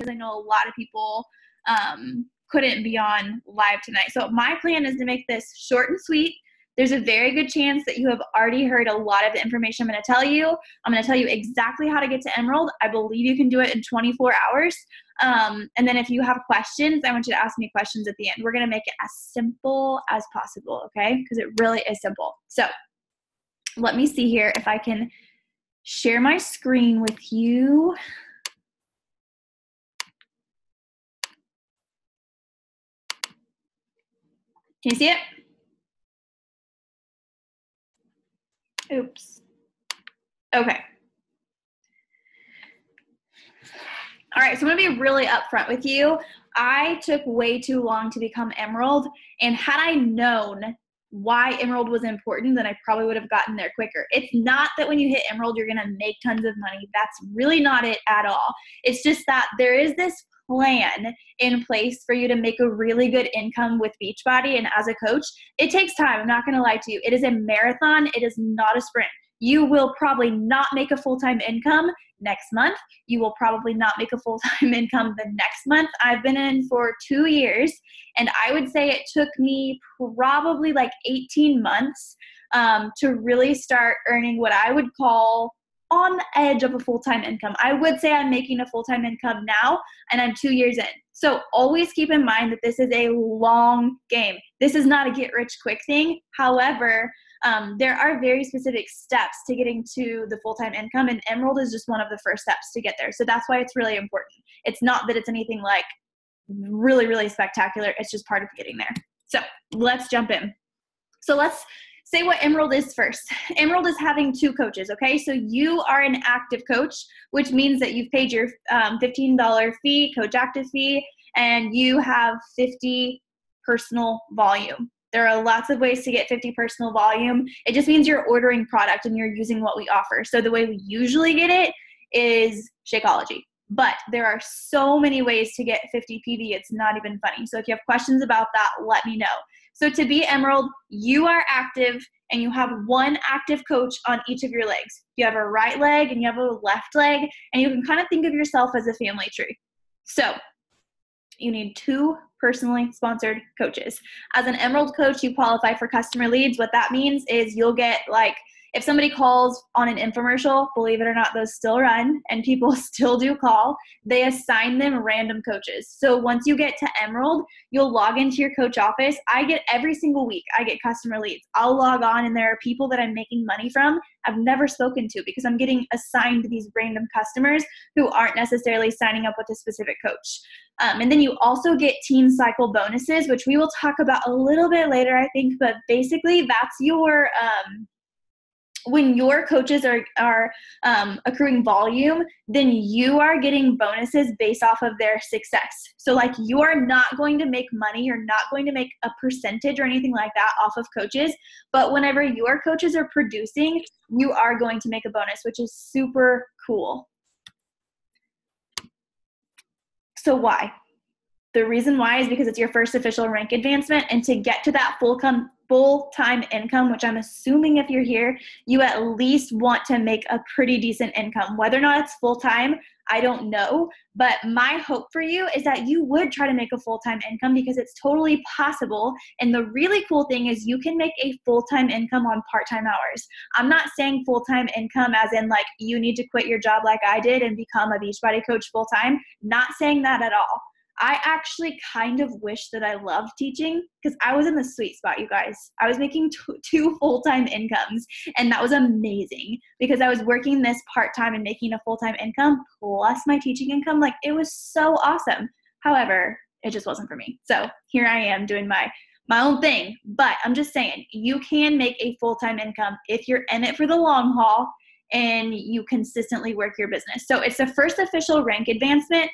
I know a lot of people couldn't be on live tonight. So my plan is to make this short and sweet. There's a very good chance that you have already heard a lot of the information I'm going to tell you. I'm going to tell you exactly how to get to Emerald. I believe you can do it in 24 hours. And then if you have questions, I want you to ask me questions at the end. We're going to make it as simple as possible, okay? Because it really is simple. So let me see here if I can share my screen with you. Can you see it? Oops. Okay. All right, so I'm going to be really upfront with you. I took way too long to become Emerald, and had I known why Emerald was important, then I probably would have gotten there quicker. It's not that when you hit Emerald, you're going to make tons of money. That's really not it at all. It's just that there is this plan in place for you to make a really good income with Beachbody. And as a coach, it takes time. I'm not going to lie to you. It is a marathon. It is not a sprint. You will probably not make a full-time income next month. You will probably not make a full-time income the next month. I've been in for 2 years, and I would say it took me probably like 18 months to really start earning what I would call on the edge of a full-time income. I would say I'm making a full-time income now, and I'm 2 years in. So always keep in mind that this is a long game. This is not a get-rich-quick thing. However, there are very specific steps to getting to the full-time income, and Emerald is just one of the first steps to get there. So that's why it's really important. It's not that it's anything like really, really spectacular. It's just part of getting there. So let's jump in. So let's say what Emerald is first. Emerald is having 2 coaches, okay? So you are an active coach, which means that you've paid your $15 fee, coach active fee, and you have 50 personal volume. There are lots of ways to get 50 personal volume. It just means you're ordering product and you're using what we offer. So the way we usually get it is Shakeology. But there are so many ways to get 50 PV, it's not even funny. So if you have questions about that, let me know. So to be Emerald, you are active and you have 1 active coach on each of your legs. You have a right leg and you have a left leg, and you can kind of think of yourself as a family tree. So you need 2 personally sponsored coaches. As an Emerald coach, you qualify for customer leads. What that means is you'll get, like, if somebody calls on an infomercial, believe it or not, those still run and people still do call, they assign them random coaches. So once you get to Emerald, you'll log into your coach office. I get every single week, I get customer leads. I'll log on and there are people that I'm making money from I've never spoken to because I'm getting assigned these random customers who aren't necessarily signing up with a specific coach. And then you also get team cycle bonuses, which we will talk about a little bit later, I think, but basically that's your when your coaches are accruing volume, then you are getting bonuses based off of their success. So like you are not going to make money, you're not going to make a percentage or anything like that off of coaches, but whenever your coaches are producing, you are going to make a bonus, which is super cool. So why? The reason why is because it's your first official rank advancement, and to get to that full-time income, which I'm assuming if you're here, you at least want to make a pretty decent income. Whether or not it's full-time, I don't know, but my hope for you is that you would try to make a full-time income because it's totally possible. And the really cool thing is you can make a full-time income on part-time hours. I'm not saying full-time income as in like you need to quit your job like I did and become a Beachbody coach full-time. Not saying that at all. I actually kind of wish that I loved teaching because I was in the sweet spot, you guys. I was making two full-time incomes, and that was amazing because I was working this part-time and making a full-time income plus my teaching income. Like, it was so awesome. However, it just wasn't for me. So here I am doing my own thing. But I'm just saying, you can make a full-time income if you're in it for the long haul and you consistently work your business. So it's the first official rank advancement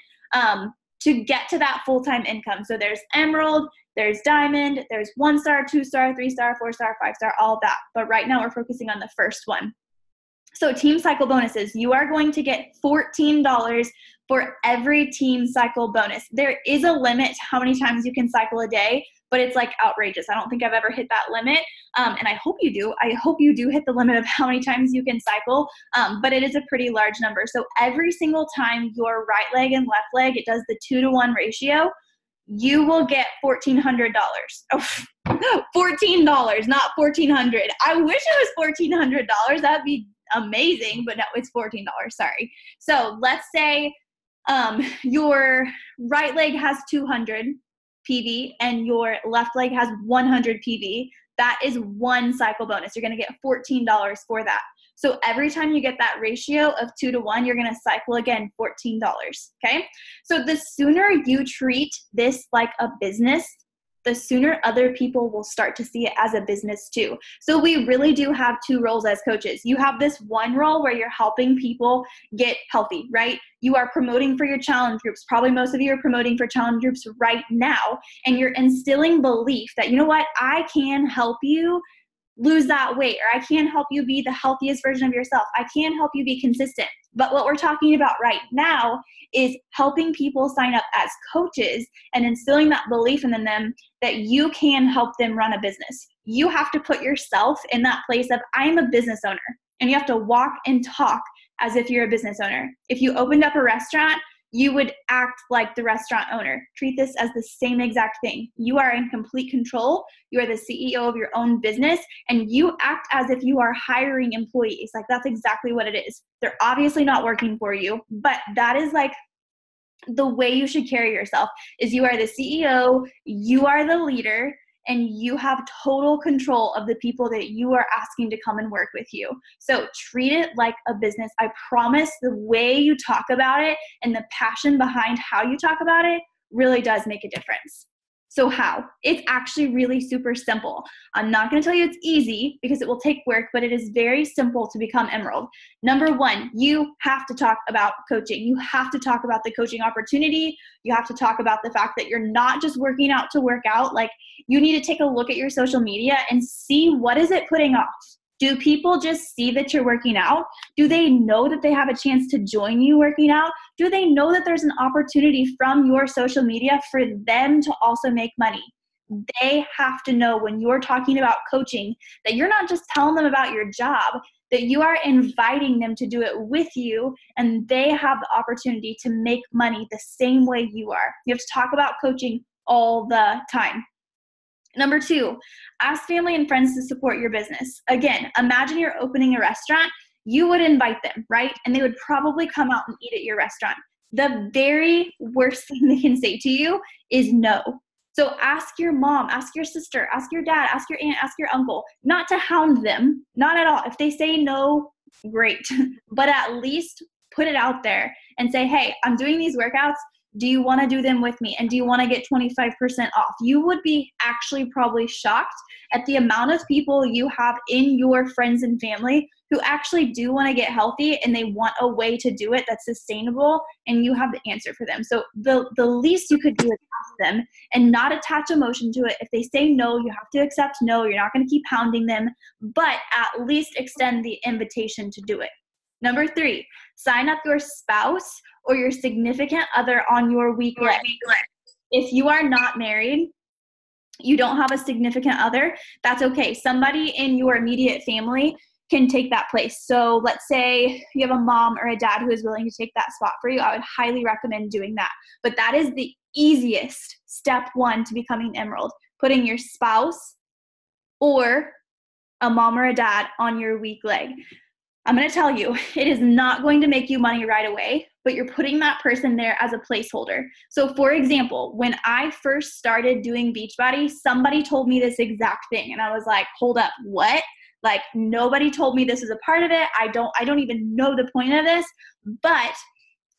to get to that full-time income. So there's Emerald, there's Diamond, there's 1-star, 2-star, 3-star, 4-star, 5-star, all of that. But right now we're focusing on the first one. So team cycle bonuses, you are going to get $14 for every team cycle bonus. There is a limit to how many times you can cycle a day, but it's like outrageous. I don't think I've ever hit that limit. And I hope you do. I hope you do hit the limit of how many times you can cycle, but it is a pretty large number. So every single time your right leg and left leg, it does the 2-to-1 ratio, you will get $1,400. Oh, $14, not $1,400. I wish it was $1,400. That'd be amazing, but no, it's $14. Sorry. So let's say your right leg has 200 PV and your left leg has 100 PV. That is one cycle bonus. You're going to get $14 for that. So every time you get that ratio of 2-to-1, you're going to cycle again $14. Okay. So the sooner you treat this like a business, the sooner other people will start to see it as a business too. So we really do have two roles as coaches. You have this one role where you're helping people get healthy, right? You are promoting for your challenge groups. Probably most of you are promoting for challenge groups right now. And you're instilling belief that, you know what, I can help you lose that weight, or I can help you be the healthiest version of yourself. I can help you be consistent. But what we're talking about right now is helping people sign up as coaches and instilling that belief in them that you can help them run a business. You have to put yourself in that place of, I'm a business owner, and you have to walk and talk as if you're a business owner. If you opened up a restaurant, you would act like the restaurant owner. Treat this as the same exact thing. You are in complete control. You are the CEO of your own business, and you act as if you are hiring employees. Like, that's exactly what it is. They're obviously not working for you, but that is like the way you should carry yourself. Is you are the CEO, you are the leader, and you have total control of the people that you are asking to come and work with you. So treat it like a business. I promise the way you talk about it and the passion behind how you talk about it really does make a difference. So how? It's actually really super simple. I'm not going to tell you it's easy because it will take work, but it is very simple to become Emerald. Number one, you have to talk about coaching. You have to talk about the coaching opportunity. You have to talk about the fact that you're not just working out to work out. Like, you need to take a look at your social media and see, what is it putting off? Do people just see that you're working out? Do they know that they have a chance to join you working out? Do they know that there's an opportunity from your social media for them to also make money? They have to know when you're talking about coaching that you're not just telling them about your job, that you are inviting them to do it with you, and they have the opportunity to make money the same way you are. You have to talk about coaching all the time. Number two, ask family and friends to support your business. Again, imagine you're opening a restaurant. You would invite them, right? And they would probably come out and eat at your restaurant. The very worst thing they can say to you is no. So ask your mom, ask your sister, ask your dad, ask your aunt, ask your uncle, not to hound them, not at all. If they say no, great. But at least put it out there and say, hey, I'm doing these workouts. Do you want to do them with me? And do you want to get 25% off? You would be actually probably shocked at the amount of people you have in your friends and family who actually do want to get healthy, and they want a way to do it that's sustainable, and you have the answer for them. So the least you could do is ask them and not attach emotion to it. If they say no, you have to accept no. You're not going to keep hounding them, but at least extend the invitation to do it. Number three, sign up your spouse or your significant other on your weak leg. If you are not married, you don't have a significant other, that's okay. Somebody in your immediate family can take that place. So let's say you have a mom or a dad who is willing to take that spot for you. I would highly recommend doing that. But that is the easiest step one to becoming Emerald, putting your spouse or a mom or a dad on your weak leg. I'm going to tell you, it is not going to make you money right away, but you're putting that person there as a placeholder. So for example, when I first started doing Beachbody, somebody told me this exact thing. And I was like, hold up, what? Like, nobody told me this is a part of it. I don't even know the point of this. But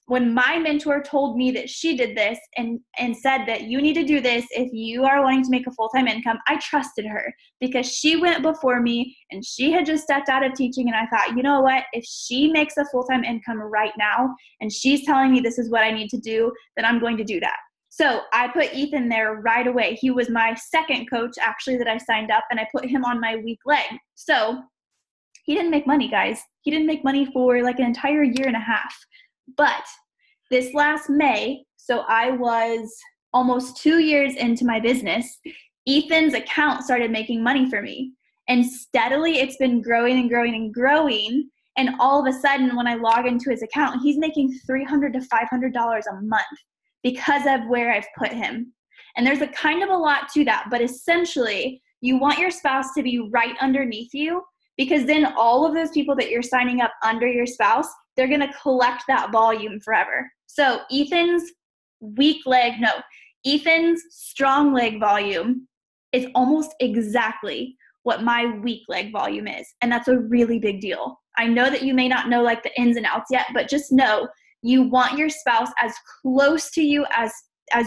when my mentor told me that she did this and said that you need to do this if you are wanting to make a full-time income, I trusted her because she went before me and she had just stepped out of teaching. And I thought, you know what, if she makes a full-time income right now and she's telling me this is what I need to do, then I'm going to do that. So I put Ethan there right away. He was my second coach actually that I signed up, and I put him on my weak leg. So he didn't make money, guys. He didn't make money for like an entire year and a half. But This last May, so I was almost 2 years into my business, Ethan's account started making money for me. And steadily it's been growing and growing and growing. And all of a sudden, when I log into his account, he's making $300 to $500 a month because of where I've put him. And there's a kind of a lot to that, but essentially you want your spouse to be right underneath you, because then all of those people that you're signing up under your spouse, they're going to collect that volume forever. So Ethan's strong leg volume is almost exactly what my weak leg volume is. And that's a really big deal. I know that you may not know like the ins and outs yet, but just know you want your spouse as close to you as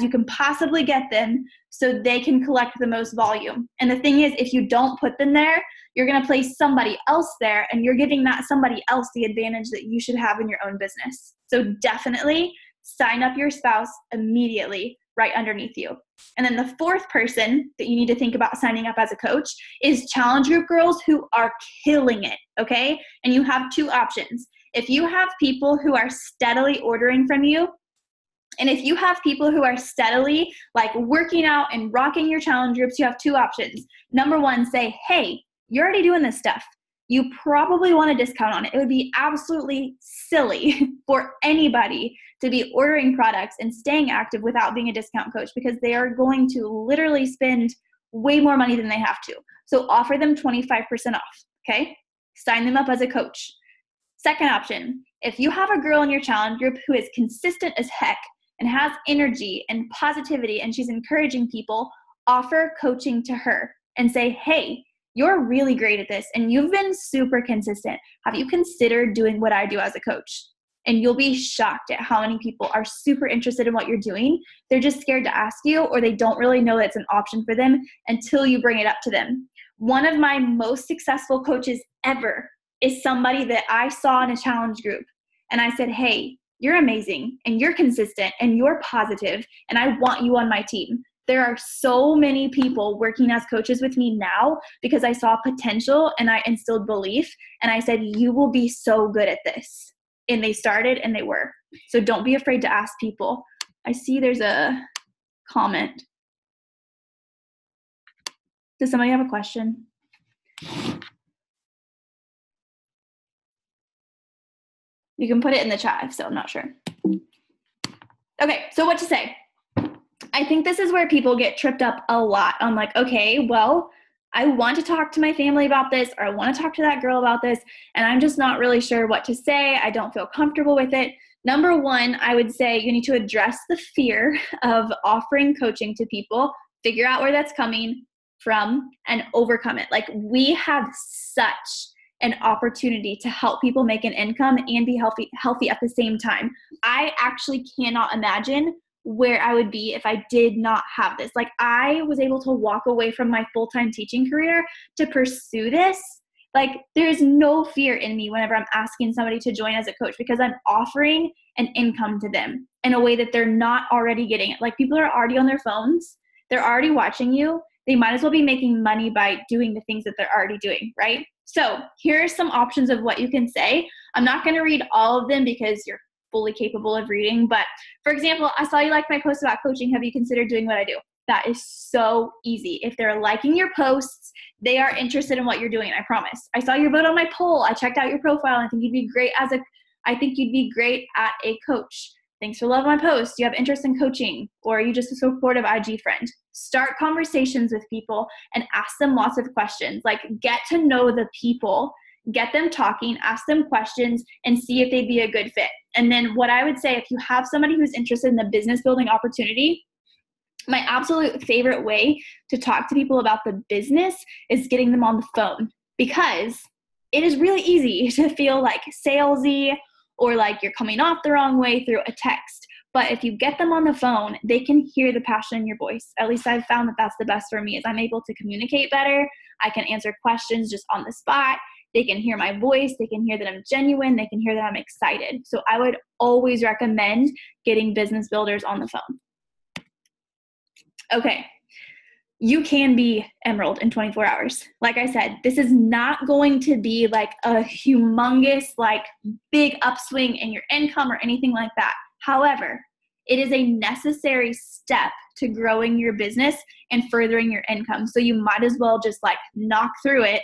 you can possibly get them so they can collect the most volume. And the thing is, if you don't put them there, you're going to place somebody else there, and you're giving that somebody else the advantage that you should have in your own business. So definitely sign up your spouse immediately right underneath you. And then the fourth person that you need to think about signing up as a coach is challenge group girls who are killing it, okay? And you have two options. If you have people who are steadily ordering from you, and if you have people who are steadily like working out and rocking your challenge groups, you have two options. Number one, say, hey, you're already doing this stuff. You probably want a discount on it. It would be absolutely silly for anybody to be ordering products and staying active without being a discount coach, because they are going to literally spend way more money than they have to. So offer them 25% off, okay? Sign them up as a coach. Second option, if you have a girl in your challenge group who is consistent as heck and has energy and positivity and she's encouraging people, offer coaching to her and say, hey, you're really great at this and you've been super consistent. Have you considered doing what I do as a coach? And you'll be shocked at how many people are super interested in what you're doing. They're just scared to ask you, or they don't really know it's an option for them until you bring it up to them. One of my most successful coaches ever is somebody that I saw in a challenge group. And I said, hey, you're amazing and you're consistent and you're positive and I want you on my team. There are so many people working as coaches with me now because I saw potential and I instilled belief. And I said, you will be so good at this. And they started and they were. So don't be afraid to ask people. I see there's a comment. Does somebody have a question? You can put it in the chat if so, I'm not sure. Okay, so what to say? I think this is where people get tripped up a lot on like, okay, well, I want to talk to my family about this, or I want to talk to that girl about this, and I'm just not really sure what to say. I don't feel comfortable with it. Number one, I would say you need to address the fear of offering coaching to people, figure out where that's coming from, and overcome it. Like, we have such an opportunity to help people make an income and be healthy at the same time. I actually cannot imagine where I would be if I did not have this. Like, I was able to walk away from my full-time teaching career to pursue this. Like, there's no fear in me whenever I'm asking somebody to join as a coach, because I'm offering an income to them in a way that they're not already getting it. Like, people are already on their phones. They're already watching you. They might as well be making money by doing the things that they're already doing, right? So here are some options of what you can say. I'm not going to read all of them because you're fully capable of reading. But for example, I saw you like my post about coaching. Have you considered doing what I do? That is so easy. If they're liking your posts, they are interested in what you're doing. I promise. I saw your vote on my poll. I checked out your profile. I think you'd be great at a coach. Thanks for loving my post. Do you have interest in coaching, or are you just a supportive IG friend? Start conversations with people and ask them lots of questions. Like, get to know the people, get them talking, ask them questions, and see if they'd be a good fit. And then what I would say, if you have somebody who's interested in the business building opportunity, my absolute favorite way to talk to people about the business is getting them on the phone, because it is really easy to feel like salesy or like you're coming off the wrong way through a text. But if you get them on the phone, they can hear the passion in your voice. At least I've found that that's the best for me, is I'm able to communicate better. I can answer questions just on the spot. They can hear my voice. They can hear that I'm genuine. They can hear that I'm excited. So I would always recommend getting business builders on the phone. Okay. You can be Emerald in 24 hours. Like I said, this is not going to be like a humongous, like big upswing in your income or anything like that. However, it is a necessary step to growing your business and furthering your income. So you might as well just like knock through it,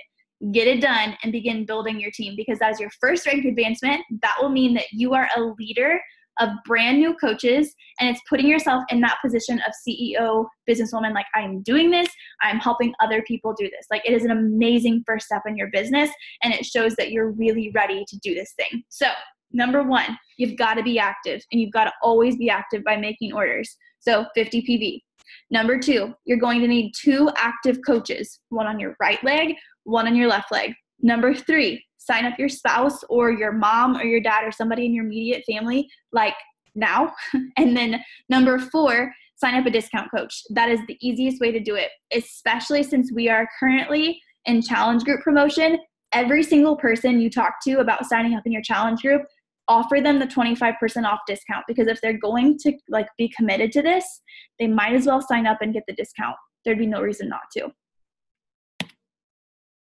get it done, and begin building your team, because as your first rank advancement, that will mean that you are a leader of brand new coaches, and it's putting yourself in that position of CEO, businesswoman, like I'm doing this, I'm helping other people do this. Like it is an amazing first step in your business, and it shows that you're really ready to do this thing. So number one, you've got to be active, and you've got to always be active by making orders. So 50 PV. Number two, you're going to need 2 active coaches, one on your right leg, one on your left leg. Number three, sign up your spouse or your mom or your dad or somebody in your immediate family like now. And then number 4, sign up a discount coach. That is the easiest way to do it, especially since we are currently in challenge group promotion. Every single person you talk to about signing up in your challenge group, offer them the 25% off discount, because if they're going to like be committed to this, they might as well sign up and get the discount. There'd be no reason not to.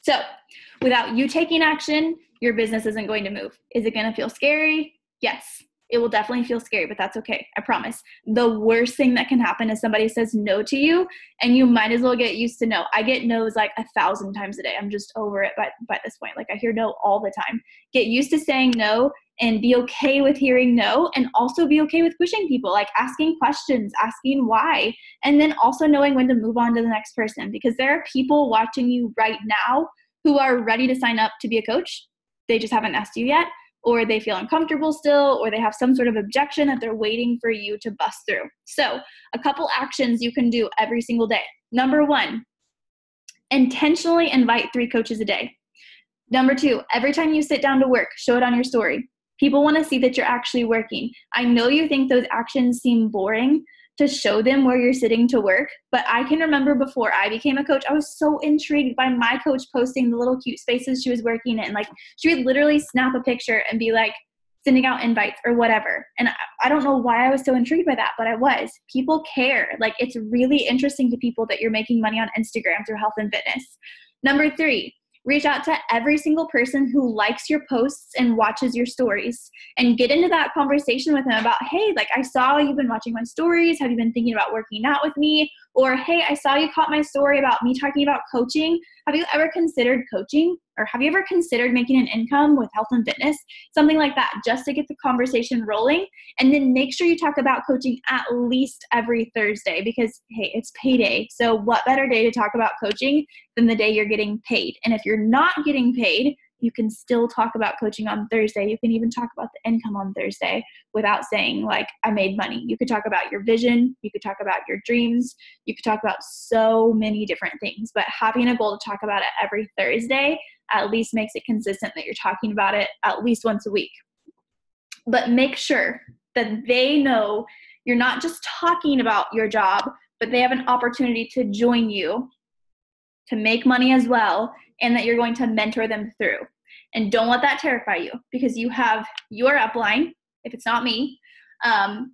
So without you taking action, your business isn't going to move. Is it going to feel scary? Yes, it will definitely feel scary, but that's okay. I promise. The worst thing that can happen is somebody says no to you, and you might as well get used to no. I get no's like 1,000 times a day. I'm just over it by this point. Like I hear no all the time. Get used to saying no and be okay with hearing no, and also be okay with pushing people, like asking questions, asking why, and then also knowing when to move on to the next person, because there are people watching you right now who are ready to sign up to be a coach. They just haven't asked you yet, or they feel uncomfortable still, or they have some sort of objection that they're waiting for you to bust through. So a couple actions you can do every single day. Number 1, intentionally invite 3 coaches a day. Number 2, every time you sit down to work, show it on your story. People want to see that you're actually working. I know you think those actions seem boring to show them where you're sitting to work, but I can remember before I became a coach, I was so intrigued by my coach posting the little cute spaces she was working in. Like she would literally snap a picture and be like sending out invites or whatever. And I don't know why I was so intrigued by that, but I was. People care. Like it's really interesting to people that you're making money on Instagram through health and fitness. Number 3, reach out to every single person who likes your posts and watches your stories, and get into that conversation with them about, hey, like I saw you've been watching my stories. Have you been thinking about working out with me? Or, hey, I saw you caught my story about me talking about coaching. Have you ever considered coaching? Or have you ever considered making an income with health and fitness? Something like that, just to get the conversation rolling. And then make sure you talk about coaching at least every Thursday, because, hey, it's payday. So what better day to talk about coaching than the day you're getting paid? And if you're not getting paid, you can still talk about coaching on Thursday. You can even talk about the income on Thursday without saying like, I made money. You could talk about your vision. You could talk about your dreams. You could talk about so many different things, but having a goal to talk about it every Thursday at least makes it consistent that you're talking about it at least once a week. But make sure that they know you're not just talking about your job, but they have an opportunity to join you to make money as well, and that you're going to mentor them through. And don't let that terrify you, because you have your upline, if it's not me, and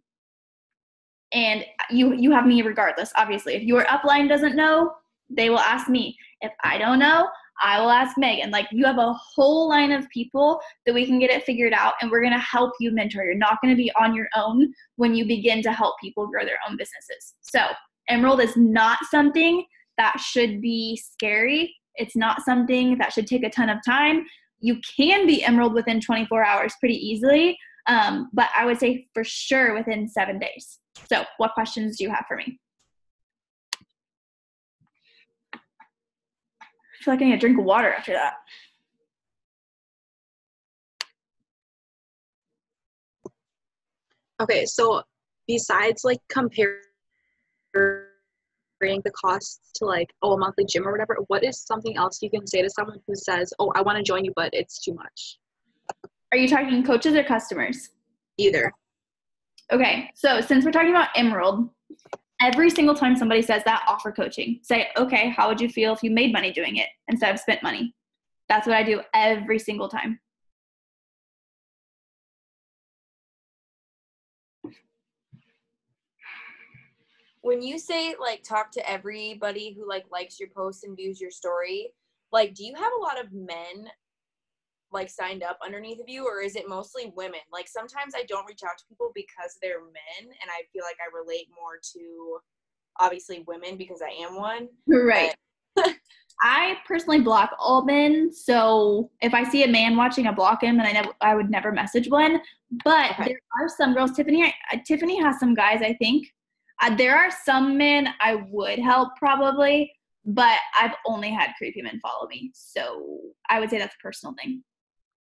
you have me regardless, obviously. If your upline doesn't know, they will ask me. If I don't know, I will ask Megan. Like you have a whole line of people that we can get it figured out, and we're going to help you mentor. You're not going to be on your own when you begin to help people grow their own businesses. So Emerald is not something that should be scary. It's not something that should take a ton of time. You can be Emerald within 24 hours pretty easily, but I would say for sure within 7 days. So what questions do you have for me? I feel like I need a drink of water after that. Okay, so besides like comparing the costs to like, a monthly gym or whatever, what is something else you can say to someone who says, oh, I want to join you, but it's too much? Are you talking coaches or customers? Either. Okay, so since we're talking about Emerald, every single time somebody says that, offer coaching. Say, okay, how would you feel if you made money doing it instead of spent money? That's what I do every single time. When you say like talk to everybody who like likes your post and views your story, like do you have a lot of men like signed up underneath of you, or is it mostly women? Like sometimes I don't reach out to people because they're men, and I feel like I relate more to obviously women because I am one. Right. I personally block all men, so if I see a man watching, I block him, and I would never message one. But Okay. there are some girls. Tiffany has some guys, I think. There are some men I would help probably, but I've only had creepy men follow me, so I would say that's a personal thing.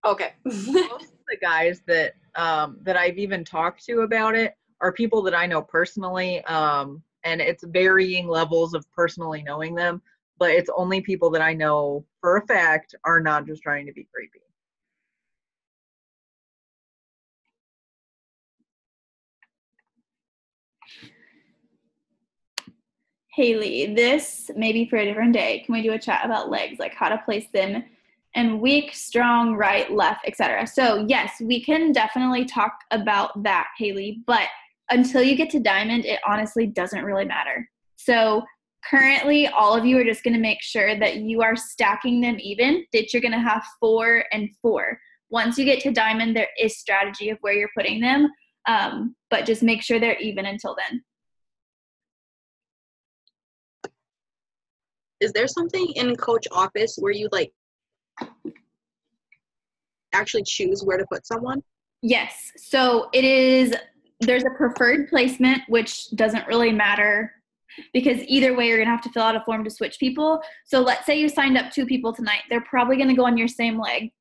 Okay. Most of the guys that I've even talked to about it are people that I know personally, and it's varying levels of personally knowing them, but it's only people that I know for a fact are not just trying to be creepy. Haley, this may be for a different day. Can we do a chat about legs, like how to place them and weak, strong, right, left, etc.? So yes, we can definitely talk about that, Haley, but until you get to diamond, it honestly doesn't really matter. So currently, all of you are just going to make sure that you are stacking them even, that you're going to have 4 and 4. Once you get to diamond, there is strategy of where you're putting them, but just make sure they're even until then. Is there something in coach office where you like actually choose where to put someone? Yes. So there's a preferred placement, which doesn't really matter because either way, you're going to have to fill out a form to switch people. So let's say you signed up 2 people tonight. They're probably going to go on your same leg,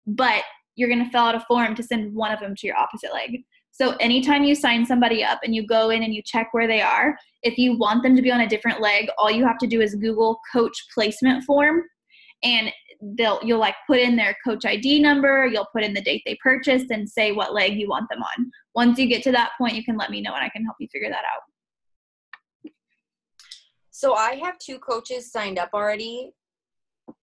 but you're going to fill out a form to send one of them to your opposite leg. So anytime you sign somebody up and you go in and you check where they are, if you want them to be on a different leg, all you have to do is Google coach placement form, and you'll like put in their coach ID number, you'll put in the date they purchased and say what leg you want them on. Once you get to that point, you can let me know and I can help you figure that out. So I have 2 coaches signed up already,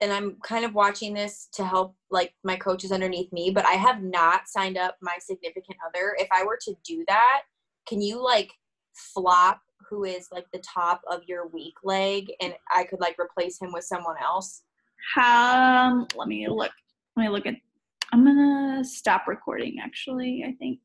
and I'm kind of watching this to help like my coaches underneath me, but I have not signed up my significant other. If I were to do that, can you like flop who is like the top of your weak leg and I could like replace him with someone else? Let me look at, I'm going to stop recording actually, I think.